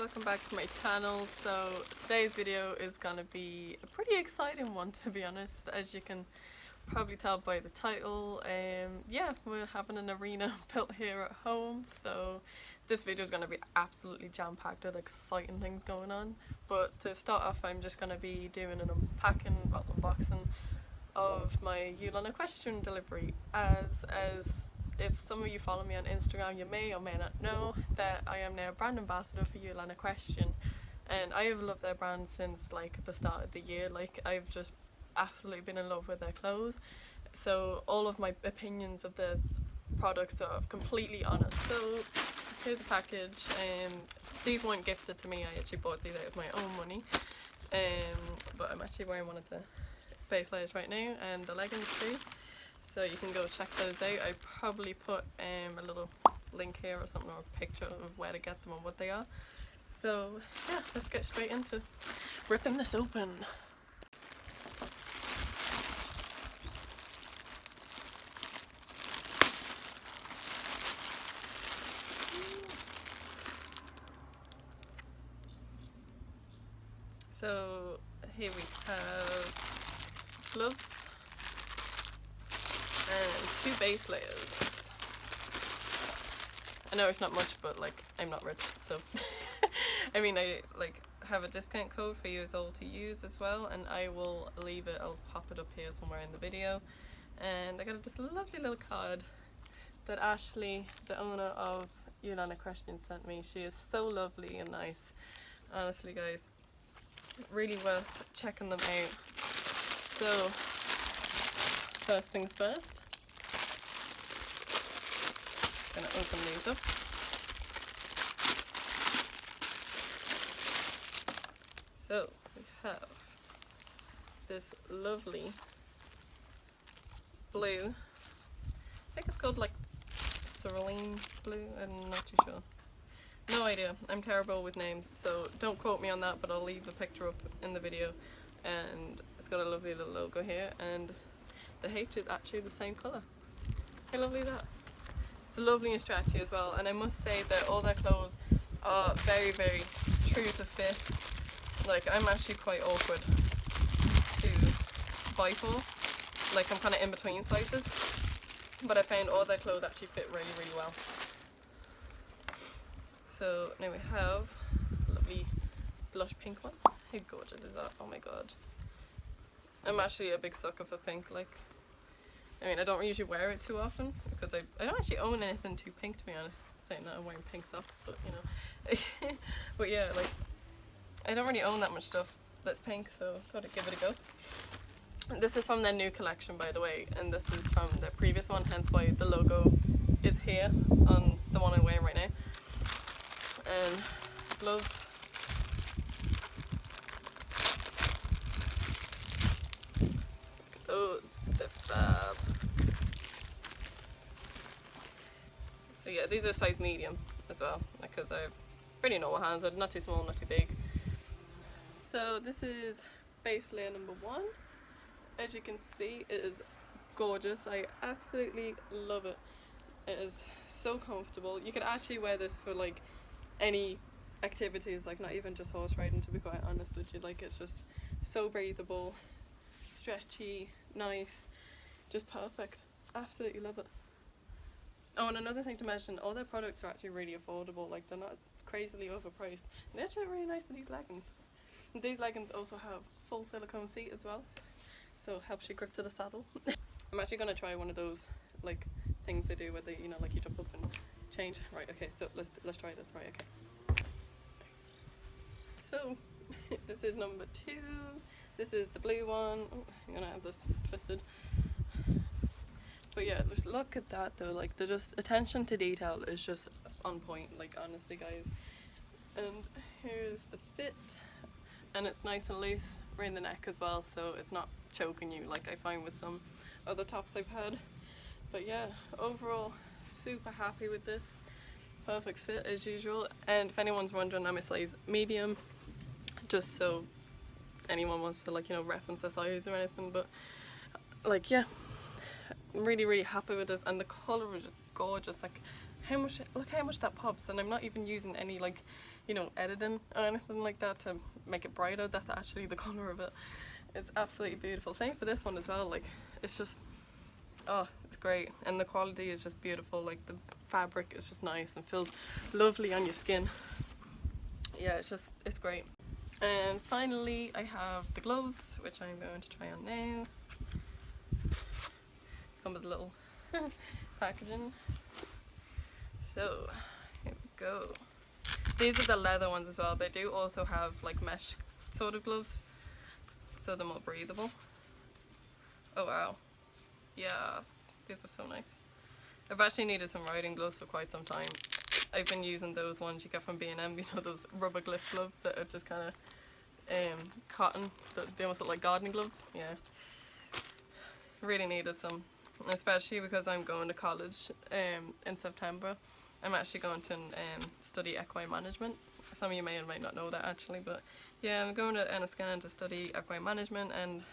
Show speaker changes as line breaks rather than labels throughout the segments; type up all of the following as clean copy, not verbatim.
welcome back to my channel. So today's video is gonna be a pretty exciting one, to be honest, as you can probably tell by the title. Yeah, we're having an arena built here at home, so this video is gonna be absolutely jam-packed with exciting things going on. But to start off, I'm just gonna be doing an unboxing of my UHLAN Equestrian delivery, as if some of you follow me on Instagram, you may or may not know that I am now a brand ambassador for UHLAN Equestrian, and I have loved their brand since like the start of the year. Like, I've just absolutely been in love with their clothes, so all of my opinions of the products are completely honest. So here's a package, and these weren't gifted to me, I actually bought these out of my own money, but I'm actually wearing one of the base layers right now and the leggings too, so you can go check those out. I probably put a little link here or something, or a picture of where to get them and what they are. So yeah, let's get straight into ripping this open. So here we have gloves and 2 base layers. I know it's not much, but like, I'm not rich, so I mean, I like have a discount code for you all to use as well, and I will leave it, I'll pop it up here somewhere in the video. And I got this lovely little card that Ashley, the owner of UHLAN Equestrian, sent me. She is so lovely and nice, honestly guys, really worth checking them out. So first things first, gonna open these up. So we have this lovely blue, I think it's called like cerulean blue, I'm not too sure. No idea, I'm terrible with names, so don't quote me on that, but I'll leave a picture up in the video. And it's got a lovely little logo here, and the H is actually the same colour. How lovely is that? It's lovely and stretchy as well, and I must say that all their clothes are very, very true to fit. Like, I'm actually quite awkward to buy for. Like, I'm kind of in between sizes, but I found all their clothes actually fit really, really well. So now we have a lovely blush pink one. How gorgeous is that? Oh my god. I'm actually a big sucker for pink. Like, I mean, I don't usually wear it too often because I don't actually own anything too pink, to be honest. Saying that I'm wearing pink socks, but you know. But yeah, like, I don't really own that much stuff that's pink, so I thought I'd give it a go. This is from their new collection, by the way, and this is from their previous one, hence why the logo is here on the one I'm wearing right now. And gloves. Those, they're fab. So yeah, these are size medium as well, because I have pretty normal hands. They're not too small, not too big. So this is base layer number 1. As you can see, it is gorgeous. I absolutely love it. It is so comfortable. You could actually wear this for like any activities, like not even just horse riding, to be quite honest with you. Like, it's just so breathable, stretchy, nice, just perfect. Absolutely love it. Oh, and another thing to mention, all their products are actually really affordable. Like, they're not crazily overpriced. And they're actually really nice in these leggings. And these leggings also have full silicone seat as well, so it helps you grip to the saddle. I'm actually going to try one of those like things they do where they, you know, like you jump up and change. Right, okay, so let's try this. Right, okay. So this is number 2. This is the blue one. Oh, I'm gonna have this twisted. But yeah, just look at that though. Like, the just attention to detail is just on point. Like, honestly, guys. And here's the fit, and it's nice and loose around the neck as well, so it's not choking you like I find with some other tops I've had. But yeah, overall, super happy with this. Perfect fit as usual. And if anyone's wondering, I'm a size medium, just so anyone wants to, like, you know, reference the size or anything. But like, yeah, I'm really, really happy with this, and the colour is just gorgeous. Like, look how much that pops, and I'm not even using any like, you know, editing or anything like that to make it brighter. That's actually the colour of it. It's absolutely beautiful. Same for this one as well. Like, it's just, oh, it's great, and the quality is just beautiful. Like, the fabric is just nice and feels lovely on your skin. Yeah, it's great. And finally I have the gloves, which I'm going to try on now. Come with a little packaging. So here we go. These are the leather ones as well. They do also have like mesh sort of gloves, so they're more breathable. Oh wow, yes, these are so nice. I've actually needed some riding gloves for quite some time. I've been using those ones you get from B&M, you know, those rubber glyph gloves that are just kind of cotton, they almost look like gardening gloves. Yeah, really needed some, especially because I'm going to college in September. I'm actually going to study equine management. Some of you may or may not know that actually, but yeah, I'm going to Enniskillen to study equine management, and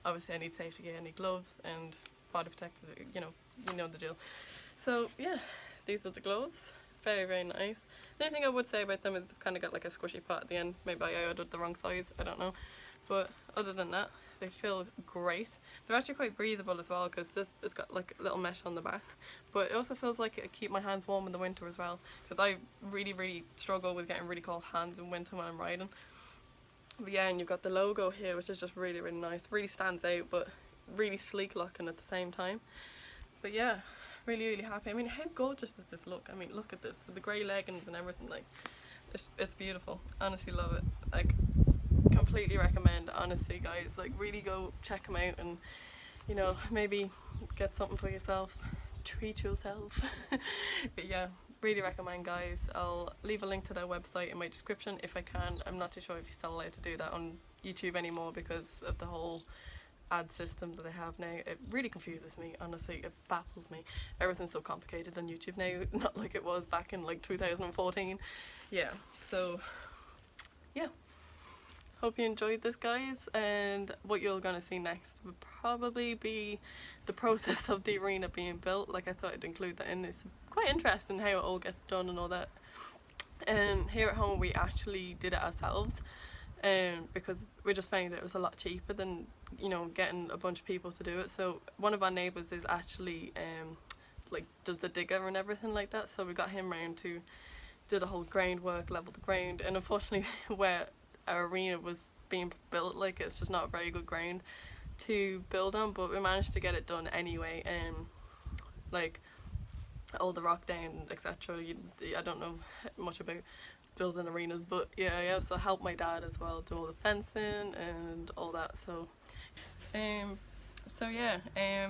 obviously I need safety gear, I need gloves and body protector, you know the drill. So yeah, these are the gloves. Very, very nice. The only thing I would say about them is they've kind of got like a squishy part at the end. Maybe I ordered the wrong size, I don't know. But other than that, they feel great. They're actually quite breathable as well, because this has got like a little mesh on the back. But it also feels like it keep my hands warm in the winter as well, because I really, really struggle with getting really cold hands in winter when I'm riding. But yeah, and you've got the logo here, which is just really, really nice. Really stands out, but really sleek looking at the same time. But yeah, really, really happy. I mean, how gorgeous does this look? I mean, look at this with the grey leggings and everything. Like, it's beautiful. Honestly, love it. Like, completely recommend. Honestly, guys, like, really go check them out, and you know, maybe get something for yourself. Treat yourself. But yeah, really recommend, guys. I'll leave a link to their website in my description if I can. I'm not too sure if you're still allowed to do that on YouTube anymore because of the whole ad system that they have now. It really confuses me, honestly. It baffles me. Everything's so complicated on YouTube now, not like it was back in like 2014. Yeah, so yeah, hope you enjoyed this, guys, and what you're gonna see next would probably be the process of the arena being built. Like, I thought I'd include that in. It's quite interesting how it all gets done and all that. And here at home we actually did it ourselves, because we just found it was a lot cheaper than, you know, getting a bunch of people to do it. So one of our neighbours is actually like does the digger and everything like that, so we got him round to do the whole groundwork, level the ground. And unfortunately where our arena was being built, like, it's just not a very good ground to build on, but we managed to get it done anyway. Like, all the rock down, etc. I don't know much about building arenas, but yeah, I also helped my dad as well do all the fencing and all that. So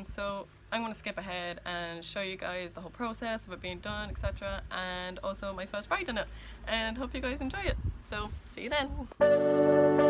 so I'm going to skip ahead and show you guys the whole process of it being done, etc., and also my first ride in it, and hope you guys enjoy it. So see you then.